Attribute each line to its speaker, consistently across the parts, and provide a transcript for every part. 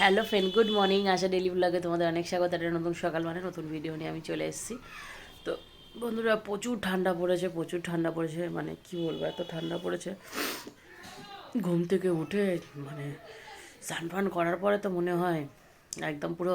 Speaker 1: Hello friend, good morning. Asha daily ব্লগে তোমাদের অনেক স্বাগত। একটা নতুন সকাল মানে নতুন ভিডিও নিয়ে আমি চলে এসেছি। তো বন্ধুরা, প্রচুর ঠান্ডা পড়েছে, প্রচুর ঠান্ডা পড়েছে, মানে কি বলবো, এত ঠান্ডা পড়েছে। ঘুম থেকে উঠে মানে স্নান ফান করার পরে তো মনে হয় একদম পুরো,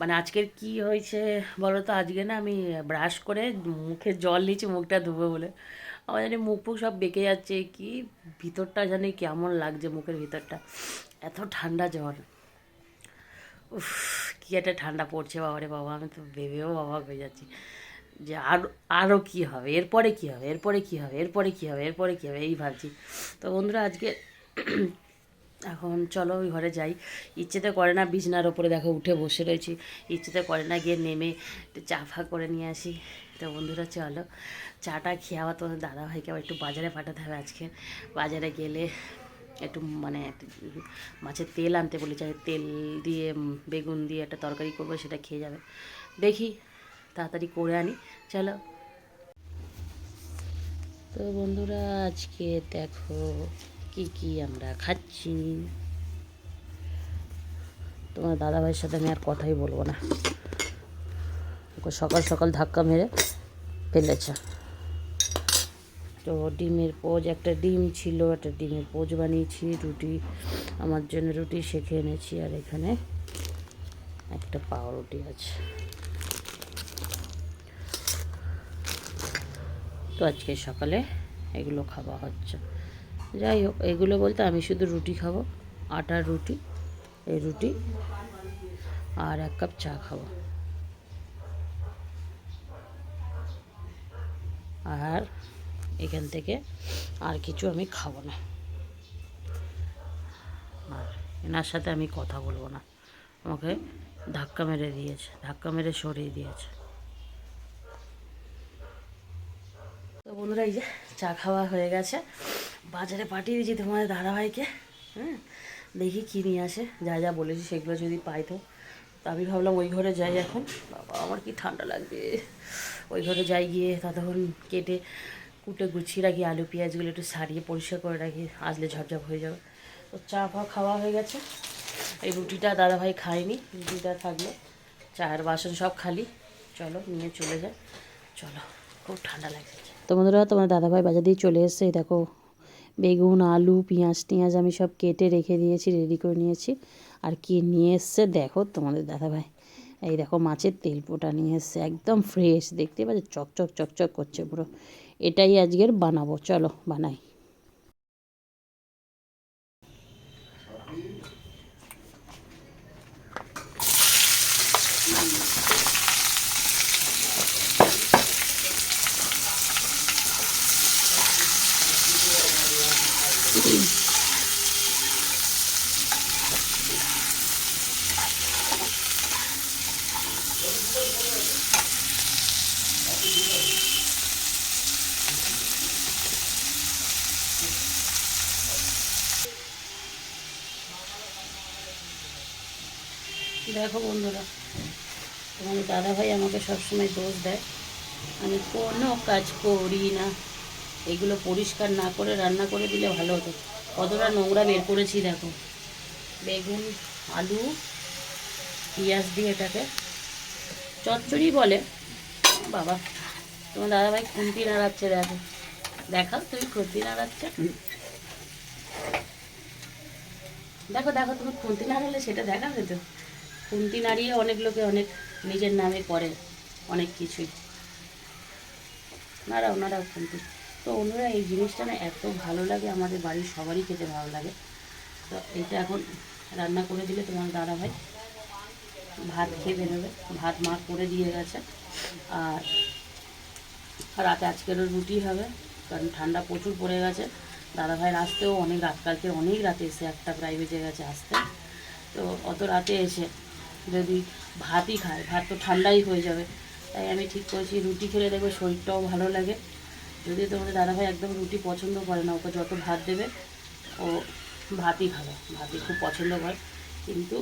Speaker 1: মানে আজকের কি হয়েছে বলো তো। আজকে না আমি ব্রাশ করে মুখে জল নিয়েছি মুখটা ধুবো বলে, আমার জানি মুখ ফুক সব বেঁকে যাচ্ছে, কি ভিতরটা জানি কেমন লাগছে, মুখের ভিতরটা এত ঠান্ডা জ্বর। উফ, কি একটা ঠান্ডা পড়ছে বাবারে বাবা, আমি তো ভেবেও অবাক হয়ে যাচ্ছি যে আরও কী হবে, এরপরে কী হবে, এরপরে কী হবে, এরপরে কী হবে, এরপরে কী হবে, এই ভাবছি। তো বন্ধুরা, আজকে এখন চলো ওই ঘরে যাই। ইচ্ছেতে করে না, বিছনার ওপরে দেখো উঠে বসে রয়েছি, ইচ্ছেতে করে না গিয়ে নেমে একটু চা ফা করে নিয়ে আসি। তো বন্ধুরা চলো, চাটা খেয়ে আবার তোমাদের দাদাভাইকে আবার একটু বাজারে পাঠাতে হবে আজকে। বাজারে গেলে একটু মানে একটু মাছের তেল আনতে বলেছে, তেল দিয়ে বেগুন দিয়ে একটা তরকারি করবো, সেটা খেয়ে যাবে। দেখি তাড়াতাড়ি করে আনি, চলো। তো বন্ধুরা, আজকে দেখো কি কি আমরা খাচ্ছি। তোমার দাদাভাইয়ের সাথে আমি আর কথাই বলবো না, ওকে সকাল সকাল ধাক্কা মেরে ফেলেছে। তো ডিমের পোজ, একটা ডিম ছিল, একটা ডিমের পোজ বানিয়েছি, রুটি আমার জন্য রুটি সেঁকে এনেছি, আর এখানে একটা পাউরুটি আছে। তো আজকে সকালে এগুলো খাওয়া হচ্ছে। যাই হোক, এগুলো বলতে আমি শুধু রুটি খাবো, আটার রুটি, এই রুটি আর 1 কাপ চা খাবো। আর এখান থেকে আর কিছু আমি খাবো না, আর এনার সাথে আমি কথা বলবো না, আমাকে ধাক্কা মেরে দিয়েছে, ধাক্কা মেরে সরিয়ে দিয়েছে। তো বন্ধুরা, এই যে চা খাওয়া হয়ে গেছে, বাজারে পাঠিয়ে দিয়েছি তোমাদের দাদাভাইকে। হ্যাঁ, দেখি কী নিয়ে আসে, যা যা বলেছি সেগুলো যদি পাই তো। তো আমি ভাবলাম ওই ঘরে যাই এখন, বাবা আমার কি ঠান্ডা লাগবে। ওই ঘরে যাই, গিয়ে ততক্ষণ কেটে কুটে গুছিয়ে রাখি, আলু পেঁয়াজগুলো একটু সারিয়ে পরিষ্কার করে রাখি, আসলে ঝপঝপ হয়ে যাবে। তো চা ফা খাওয়া হয়ে গেছে, এই রুটিটা দাদাভাই খায়নি, রুটিটা থাকলো, চায়ের বাসন সব খালি, চলো নিয়ে চলে যায়, চলো, খুব ঠান্ডা লাগছে। তো বন্ধুরা, তোমার দাদাভাই বাজার দিয়ে চলে এসছে, দেখো বেগুন আলু পেঁয়াজ টিয়াজ আমি সব কেটে রেখে দিয়েছি, রেডি করে নিয়েছি। আর কি নিয়ে এসছে দেখো তোমাদের দাদাভাই, এই দেখো মাছের তেল পোটা নিয়ে এসছে, একদম ফ্রেশ, দেখতে পাচ্ছ চকচক চকচক করছে পুরো। এটাই আজকের বানাবো, চলো বানাই। দেখো বন্ধুরা, তোমাদের দাদাভাই আমাকে সবসময় দোষ দেয়, আমি কোনো কাজ করি না। এগুলো পরিষ্কার না করে রান্না করে দিলে ভালো হতো, কতটা নোংরা বের করেছি দেখো। বেগুন আলু পেঁয়াজ দিয়ে এটাকে চচ্চড়ি বলে বাবা। তোমার দাদাভাই খুন্তি নাড়াচ্ছে, দেখো, দেখাও তুমি খুন্তি নাড়াচ্ছে, দেখো দেখো, তুমি খুন্তি নাড়ালে সেটা দেখাবে তো। খুন্তি নাড়িয়ে অনেক লোকে অনেক নিজের নামে করে অনেক কিছুই, নাড়াও নাড়াও খুন্তি। তো অন্যরা এই জিনিসটা না এত ভালো লাগে, আমাদের বাড়ির সবারই খেতে ভালো লাগে। তো এটা এখন রান্না করে দিলে তোমার দাদাভাই ভাত খেয়ে বেরোবে, ভাত মা করে দিয়ে গেছে। আর রাতে আজকেরও রুটি হবে, কারণ ঠান্ডা প্রচুর পড়ে গেছে। দাদাভাইয়ের আসতেও অনেক রাত, কালকে অনেক রাতে এসে 1টা প্রায় বেজে গেছে আসতে। তো অত রাতে এসে যদি ভাতই খায়, ভাত তো ঠান্ডাই হয়ে যাবে, তাই আমি ঠিক করেছি রুটি খেলে দেখবে শরীরটাও ভালো লাগে। যদি তোমাদের দাদাভাই একদম রুটি পছন্দ করে না, ওকে যত ভাত দেবে ও ভাতই খাবে, ভাতই খুব পছন্দ করে। কিন্তু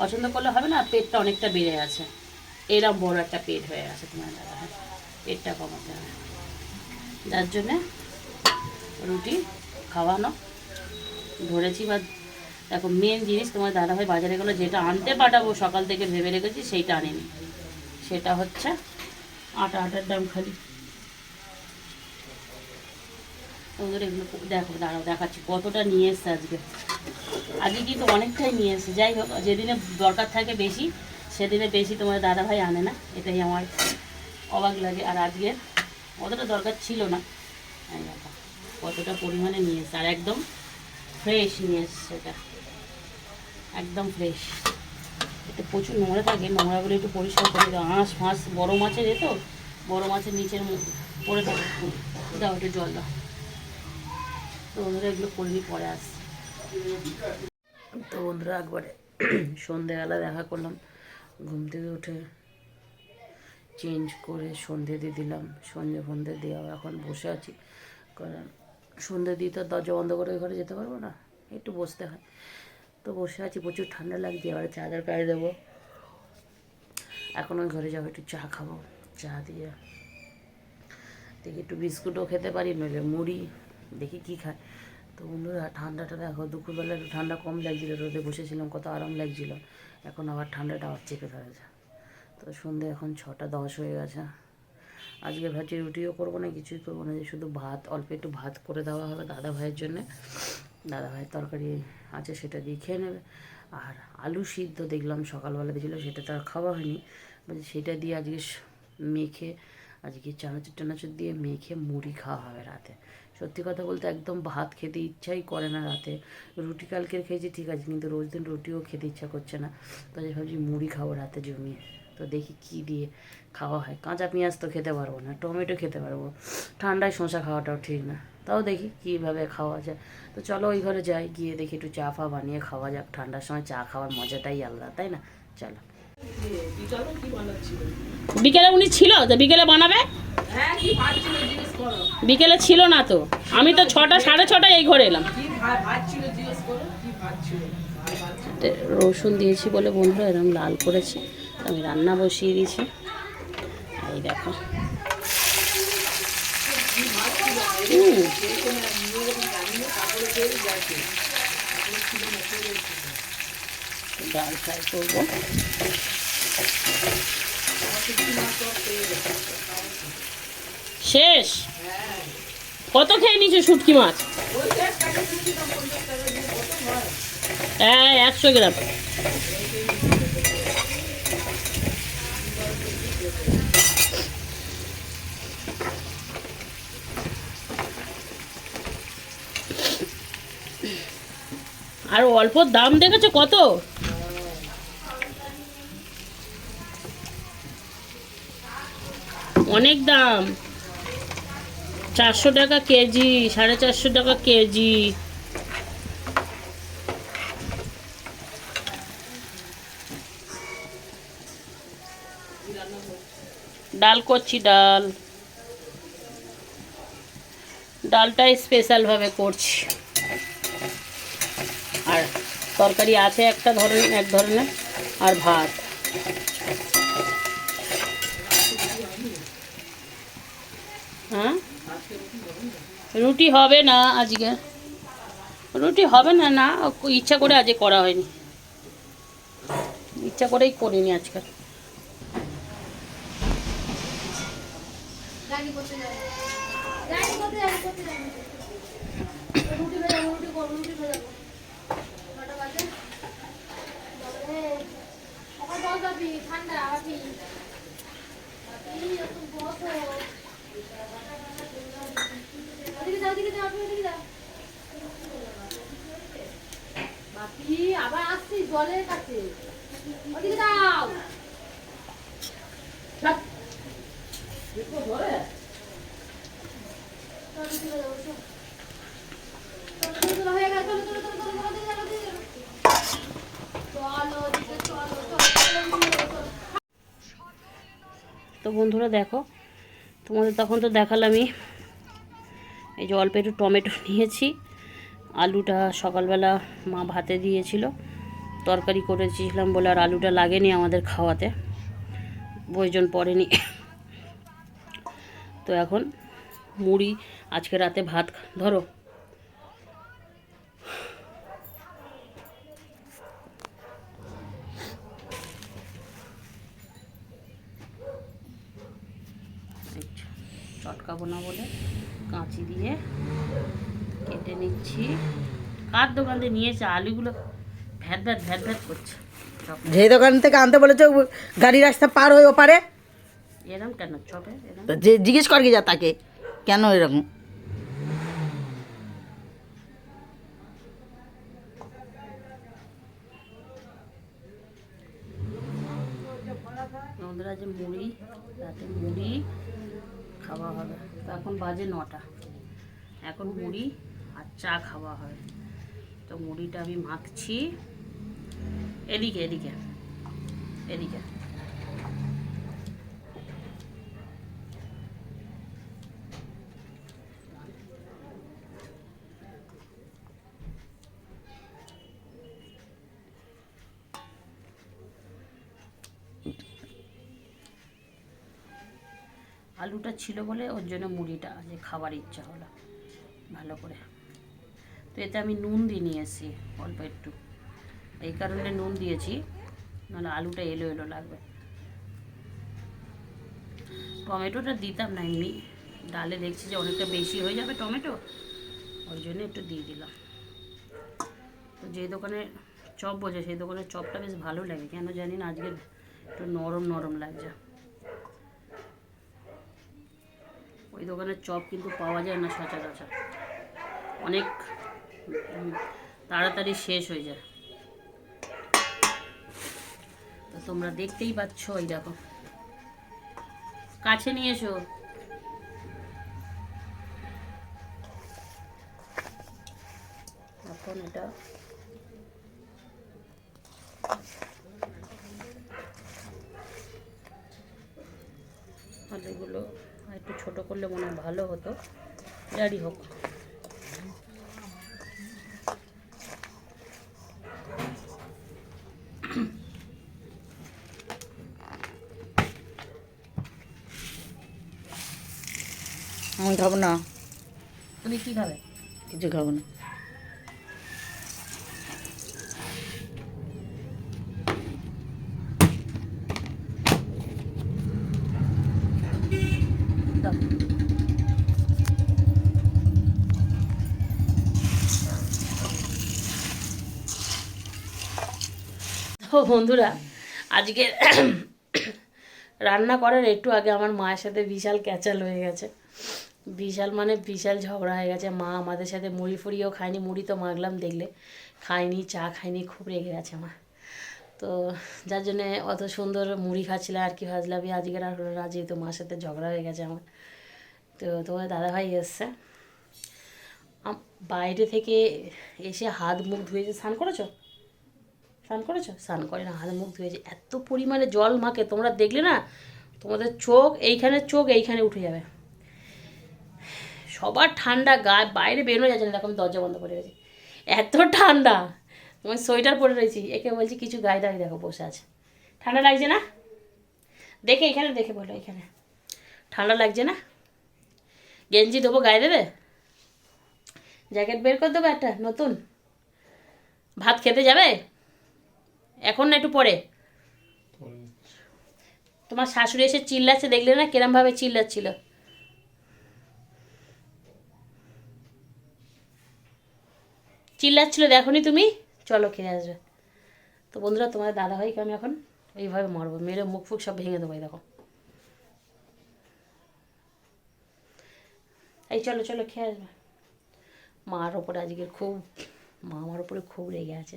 Speaker 1: পছন্দ করলে হবে না, পেটটা অনেকটা বেড়ে আছে, এরম বড় একটা পেট হয়ে গেছে তোমার দাদাভাই, পেটটা কমাতে হবে, যার জন্যে রুটি খাওয়ানো ধরেছি বা দেখো মেন জিনিস, তোমার দাদাভাই বাজারে গেলো, যেটা আনতে পাঠাবো সকাল থেকে ভেবে রেখেছি সেইটা আনেনি, সেটা হচ্ছে আটার দাম খালি। ওদের এগুলো দেখো, দাঁড়াও দেখাচ্ছি কতটা নিয়ে এসছে আজকে। আজকে কিন্তু অনেকটাই নিয়ে এসছে। যাই হোক, যেদিনে দরকার থাকে বেশি সেদিনে বেশি তোমার দাদাভাই আনে না, এটাই আমার অবাক লাগে। আর আজকে অতটা দরকার ছিল না, কতটা পরিমাণে নিয়ে এসছে। আর একদম ফ্রেশ নিয়ে এসছে, এটা একদম ফ্রেশ। এতে প্রচুর নোংরা থাকে, নোংরাগুলো একটু পরিষ্কার করে দাও। আঁশ ফাঁস বড়ো মাছের বড়ো মাছের নিচের পড়ে থাকে, দাও একটু জল দাও। তো বন্ধুরা এগুলো করে পরে আসছে। তো বন্ধুরা একবারে সন্ধেবেলা দেখা করলাম, ঘুম থেকে উঠে চেঞ্জ করে সন্ধে দিয়ে দিলাম, সন্ধে দেওয়া। এখন বসে আছি, কারণ সন্ধে দিয়ে তো দরজা বন্ধ করে ঘরে যেতে পারবো না, একটু বসতে হয়। তো বসে আছি, প্রচুর ঠান্ডা লাগছে, এবারে চাদর গায়ে দেবো। এখন ওই ঘরে যাবো, একটু চা খাবো, চা দিয়ে দেখি একটু বিস্কুটও খেতে পারি, নইলে মুড়ি, দেখি কী খায়। তো বন্ধুরা ঠান্ডাটা দেখো, দুপুরবেলা একটু ঠান্ডা কম লাগছিলো, রোদে বসেছিলাম কত আরাম লাগছিলো, এখন আবার ঠান্ডাটা আবার চেপে ধরেছে। তো সন্ধে এখন 6:10 হয়ে গেছে। আজকে ভাবছি রুটিও করবো না, কিছুই করবো না, যে শুধু ভাত, অল্প একটু ভাত করে দেওয়া হবে দাদা ভাইয়ের জন্যে। দাদা ভাইয়ের তরকারি আছে, সেটা দিয়ে খেয়ে নেবে। আর আলু সিদ্ধ দেখলাম সকালবেলা দিয়েছিল, সেটা তো আর খাওয়া হয়নি, বলছি সেটা দিয়ে আজকে মেখে, আজকে চানাচুর দিয়ে মেখে মুড়ি খাওয়া হবে রাতে। সত্যি কথা বলতে একদম ভাত খেতে ইচ্ছাই করে না রাতে। রুটি কালকের খেয়েছি ঠিক আছে, কিন্তু রোজ দিন রুটিও খেতে ইচ্ছা করছে না। তো ভাবছি মুড়ি খাবো রাতে জমিয়ে। তো দেখি কী দিয়ে খাওয়া হয়। কাঁচা পেঁয়াজ তো খেতে পারবো না, টমেটো খেতে পারবো, ঠান্ডায় শসা খাওয়াটাও ঠিক না। তাও দেখি কীভাবে খাওয়া যায়। তো চলো ওই ঘরে যাই, গিয়ে দেখি একটু চা ফা বানিয়ে খাওয়া যাক। ঠান্ডার সময় চা খাওয়ার মজাটাই আলাদা, তাই না? চলো। বিকেলে উনি ছিল তো, বিকেলে বানাবে। বিকেলে ছিল না তো, আমি তো 6টা 6:30 এই ঘরে এলাম। রসুন দিয়েছি বলে বন্ধুরা এরকম লাল করেছি, আমি রান্না বসিয়ে দিয়েছি। এই দেখো, ডাল ফ্রাই করবো। শেষ? কত খেয়ে নিয়েছো শুটকি মাছ? হ্যাঁ, 100 গ্রাম। আর অল্প দাম দেখেছো কত? অনেক দাম, 400 টাকা কেজি, 450 টাকা কেজি। ডাল করছি, ডালটা স্পেশালভাবে করছি। আর তরকারি আছে এক ধরনের, আর ভাত। হ্যাঁ, রুটি হবে না আজকে, রুটি হবে না, না ইচ্ছা করে আজকে করা হয়নি, ইচ্ছা করেই করিনি আজকে। আবার আসছি জলের কাছে, ওদিকে দাও। তো বন্ধুরা দেখো, তোমাদের তখন তো দেখালামই, এই যে অল্প একটু টমেটো নিয়েছি, আলুটা সকালবেলা মা ভাতে দিয়েছিল, তরকারি করেছিলাম বলে আর আলুটা লাগেনি আমাদের খাওয়াতে, প্রয়োজন পড়েনি। তো এখন মুড়ি, আজকে রাতে ভাত ধরো, চটকাবো না বলে কাঁচি দিয়ে কেটে নিচ্ছি। কার দোকান থেকে নিয়েছে আলুগুলো ভ্যাট ভ্যাট ভ্যাট ভ্যাট করছে।
Speaker 2: যে দোকান থেকে আনতে বলেছে গাড়ি রাস্তা পার হয়ে ওপারে,
Speaker 1: এরম কেন চপে এরম?
Speaker 2: যে জিজ্ঞেস কর কি যা তাকে কেন এরকম।
Speaker 1: আমাদের আজ মুড়ি, রাতে মুড়ি খাওয়া হবে। তো এখন বাজে 9টা, এখন মুড়ি আর চা খাওয়া হবে। তো মুড়িটা আমি মাখছি। এদিকে এদিকে এদিকে আলুটা ছিল বলে ওর জন্য মুড়িটা যে খাবার ইচ্ছা হলো ভালো করে। তো এতে আমি নুন দিয়ে নিয়ে এসেছি অল্প একটু, এই কারণে নুন দিয়েছি, নাহলে আলুটা এলো এলো লাগবে। টমেটোটা দিতাম না, এমনি ডালে দেখছি যে অনেকটা বেশি হয়ে যাবে টমেটো, ওই জন্য একটু দিয়ে দিলাম। তো যে দোকানে চপ বোঝে সেই দোকানের চপটা বেশ ভালো লাগে, কেন জানি না আজকে একটু নরম নরম লাগছে। ওই দোকানের চপ কিন্তু পাওয়া যায় না সচরাচর, অনেক তাড়াতাড়ি শেষ হয়ে যায়। তো তোমরা দেখতেই পাচ্ছ, ওই দেখো কাছে নিয়ে এসো। এখন এটা আলুগুলো একটু ছোট করলে মনে হয় ভালো হতো, যাই হোক।
Speaker 2: আমি খাবো না।
Speaker 1: তুমি কি খাবে?
Speaker 2: কিছু খাবো না।
Speaker 1: দাও। তো বন্ধুরা, আজকে রান্না করার একটু আগে আমার মায়ের সাথে বিশাল ক্যাচাল হয়ে গেছে। বিশাল মানে বিশাল ঝগড়া হয়ে গেছে। মা আমাদের সাথে মুড়ি ফুড়িও খায়নি, মুড়ি তো মাগলাম দেখলে, খায়নি, চা খায়নি, খুব রেগে গেছে মা। তো যার জন্যে অত সুন্দর মুড়ি খাচ্ছিলাম আর কি ভাজলাম, আজকের আর হলো না, যেহেতু মার সাথে ঝগড়া হয়ে গেছে আমার। তো তোমার দাদাভাই এসছে বাইরে থেকে এসে, হাত মুখ ধুয়েছে। স্নান করেছো? স্নান করেছো? স্নান করে না, হাত মুখ ধুয়েছে। এত পরিমাণে জল মাকে, তোমরা দেখলে না, তোমাদের চোখ এইখানে উঠে যাবে। সবার ঠান্ডা, গায়ে বাইরে বেরোনো যাচ্ছে না। দেখো আমি দরজা বন্ধ করে গেছি, এত ঠান্ডা। আমি সোয়েটার পরে রয়েছি, একে বলছি কিছু গায়ে দাঁড়িয়ে, দেখো বসে আছে। ঠান্ডা লাগছে না? দেখে এখানে দেখে বলো, এখানে ঠান্ডা লাগছে না? গেঞ্জি দেবো, গায়ে দেবে? জ্যাকেট বের করে দেবো একটা নতুন? ভাত খেতে যাবে এখন না একটু পরে? তোমার শাশুড়ি এসে চিল্লাচ্ছে, দেখলে না কিরমভাবে চিল্লাচ্ছিল? চিল্লাচ্ছিল দেখোনি তুমি? চলো খেয়ে আসবে। তো বন্ধুরা, তোমার দাদাভাইকে আমি এখন এইভাবে মারবো, মেরে মুখ ফুক সব ভেঙে দেবো। দেখো, এই চলো চলো খেয়ে আসবে। মার ওপরে আজকে খুব, মা আমার ওপরে খুব রেগে আছে।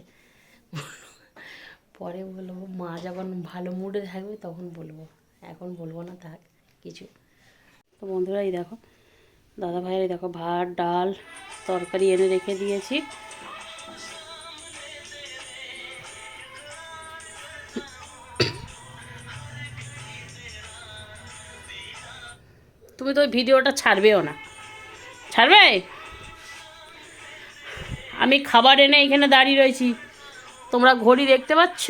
Speaker 1: পরে বলবো, মা যখন ভালো মুডে থাকবে তখন বলবো, এখন বলবো না, থাক কিছু। তো বন্ধুরা, এই দেখো দাদা ভাইয়ের, দেখো ভাত ডাল তরকারি এনে রেখে দিয়েছি। তুমি তো ওই ভিডিওটা ছাড়বেও না, ছাড়বে? আমি খাবার এনে এখানে দাঁড়িয়ে রয়েছি, তোমরা ঘড়ি দেখতে পাচ্ছ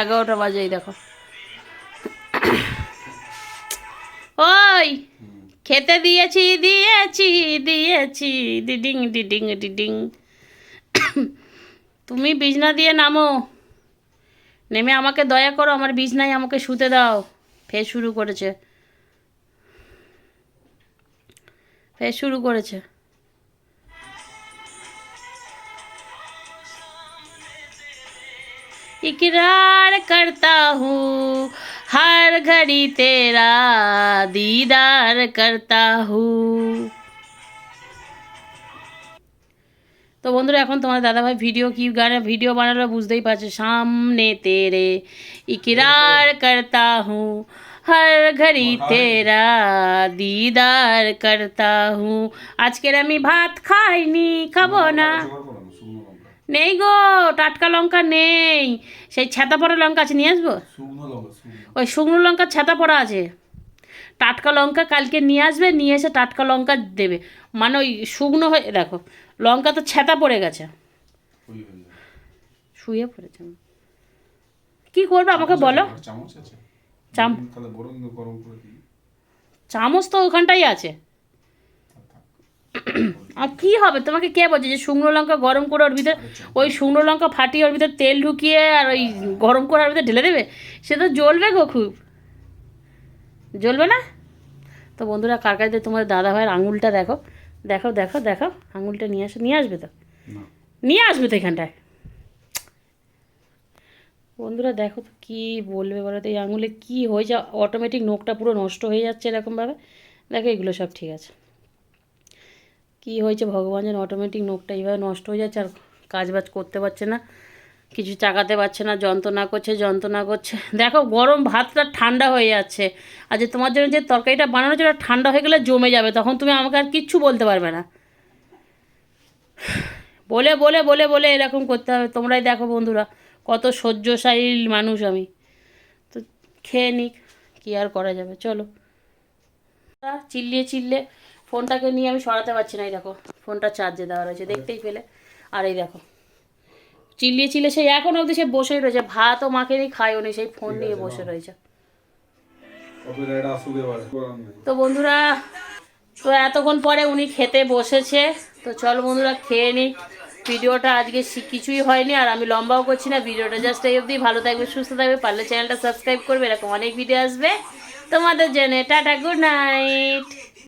Speaker 1: 11টা বাজে। দেখো, ওই খেতে দিয়েছি দিয়েছি দিয়েছি, ডিডিং ডিডিং ডিডিং। তুমি বিছনা দিয়ে নামো, নেমে আমাকে দয়া করো, আমার বিছনায় আমাকে শুতে দাও। ফের শুরু করেছে। ফের শুরু করেছে। इकरार करता हूँ हर घड़ी तेरा दीदार करता हूँ। তো বন্ধুরা এখন তোমার দাদাভাই গানে ভিডিও বানালো বুঝতেই পারছো। সামনে তেরে ইকরার করতা হুঁ হর ঘড়ি তেরা দিদার করতা হুঁ। আজকের আমি ভাত খাইনি, খাবো না। নেই গো, টাটকা লঙ্কা নেই। সেই ছাতা পড়া লঙ্কা আছে, নিয়ে আসবো। ওই শুকনো লঙ্কার ছাতা পড়া আছে। টাটকা লঙ্কা কালকে নিয়ে আসবে, নিয়ে এসে টাটকা লঙ্কা দেবে। মানে ওই শুকনো হয়ে দেখো লঙ্কা তো ছাতা পড়ে গেছে, শুয়ে পড়েছে। কি করবে আমাকে বলো? চামচ তো ওখানটাই আছে। আর কি হবে, তোমাকে কে বলছে যে শুকনো লঙ্কা গরম করে ওর ভিতরে, ওই শুকনো লঙ্কা ফাটিয়ে ওর ভিতরে তেল ঢুকিয়ে আর ওই গরম করে ওর ভিতরে ঢেলে দেবে? সে তো জ্বলবে গো, খুব জ্বলবে না? তো বন্ধুরা কার কাছে তোমার দাদা ভাইয়ের আঙুলটা দেখো, দেখো দেখো দেখো আঙুলটা নিয়ে আসবে তো, নিয়ে আসবে তো এখানটায়। বন্ধুরা দেখো তো কী বলবে বলো তো, এই আঙুলে কী হয়েছে? অটোমেটিক নখটা পুরো নষ্ট হয়ে যাচ্ছে এরকমভাবে। দেখো এগুলো সব ঠিক আছে, কী হয়েছে ভগবান যেন অটোমেটিক নখটা এইভাবে নষ্ট হয়ে যাচ্ছে, আর কাজবাজ করতে পারছে না, কিছু চাকাতে পারছে না, যন্ত্রণা করছে। দেখো গরম ভাতটা ঠান্ডা হয়ে যাচ্ছে, আর যে তোমার জন্য যে তরকারিটা বানানো ছিল ঠান্ডা হয়ে গেলে জমে যাবে, তখন তুমি আমাকে আর কিচ্ছু বলতে পারবে না। বলে বলে বলে বলে এরকম করতে হবে। তোমরাই দেখো বন্ধুরা কত সহ্যশীল মানুষ আমি। তো খেয়ে নিক, কী আর করা যাবে, চলো। চিল্লিয়ে ফোনটাকে নিয়ে আমি সরাতে পারছি না। এই দেখো ফোনটা চার্জে দেওয়া রয়েছে, দেখতেই পেলে। আর এই দেখো চিল্লিয়ে সেই এখন অবধি সে বসেই রয়েছে, ভাতও মাকে নি খায়ও নি, সেই ফোন নিয়ে বসে রয়েছে। তো বন্ধুরা তো এতক্ষণ পরে উনি খেতে বসেছে, তো চলো বন্ধুরা খেয়ে নিই। ভিডিওটা আজকে কিছুই হয়নি, আর আমি লম্বাও করছি না ভিডিওটা, জাস্ট এই অবধি। ভালো থাকবে, সুস্থ থাকবে, পারলে চ্যানেলটা সাবস্ক্রাইব করবে, এরকম অনেক ভিডিও আসবে তোমাদের জন্য। Tata, good night.